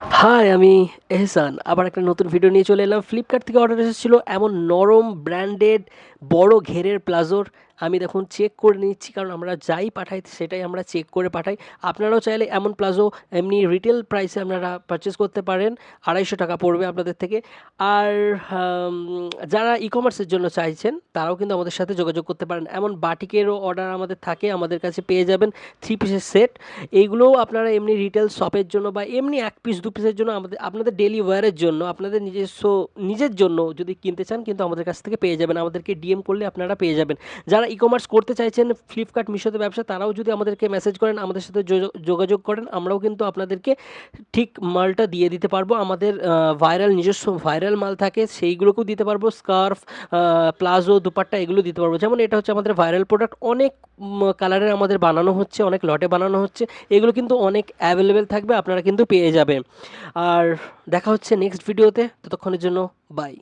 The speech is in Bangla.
হাই, আমি এহসান। আবার একটা নতুন ভিডিও নিয়ে চলে এলাম। ফ্লিপকার্ট থেকে অর্ডার এসেছিল এমন নরম ব্র্যান্ডেড বড় ঘেরের প্লাজোর। আমি দেখুন চেক করে নিচ্ছি, কারণ আমরা যাই পাঠাই সেটাই আমরা চেক করে পাঠাই। আপনারাও চাইলে এমন প্লাজো এমনি রিটেল প্রাইসে আপনারা পারচেজ করতে পারেন। ৳২৫০ পড়বে আপনাদের থেকে। আর হাম যারা ই-কমার্সের জন্য চাইছেন তারাও কিন্তু আমাদের সাথে যোগাযোগ করতে পারেন। এমন বাটিকেরও অর্ডার আমাদের থাকে, আমাদের কাছে পেয়ে যাবেন 3 পিসের সেট। এইগুলোও আপনারা এমনি রিটেল শপের জন্য বা এমনি ১ পিস ২ পিসের জন্য আপনাদের ডেইলি ওয়্যারের জন্য, আপনাদের নিজের জন্য যদি কিনতে চান, কিন্তু আমাদের কাছ থেকে পেয়ে যাবেন। আমাদেরকে ডিএম করলে আপনারা পেয়ে যাবেন। যারা ই-কমার্স করতে চাইছেন ফ্লিপকার্ট, মিশোতে ব্যবসা, তারাও যদি আমাদেরকে মেসেজ করেন, আমাদের সাথে যোগাযোগ করেন, আমরাও কিন্তু আপনাদেরকে ঠিক মালটা দিয়ে দিতে পারবো। আমাদের নিজস্ব ভাইরাল মাল থাকে, সেইগুলোকেও দিতে পারবো। স্কার্ফ, প্লাজো, দুপাট্টা এগুলো দিতে পারবো। যেমন এটা হচ্ছে আমাদের ভাইরাল প্রোডাক্ট। অনেক কালারের আমাদের বানানো হচ্ছে, অনেক লটে বানানো হচ্ছে। এগুলো কিন্তু অনেক অ্যাভেলেবেল থাকবে, আপনারা কিন্তু পেয়ে যাবেন। আর দেখা হচ্ছে নেক্সট ভিডিওতে। ততক্ষণের জন্য বাই।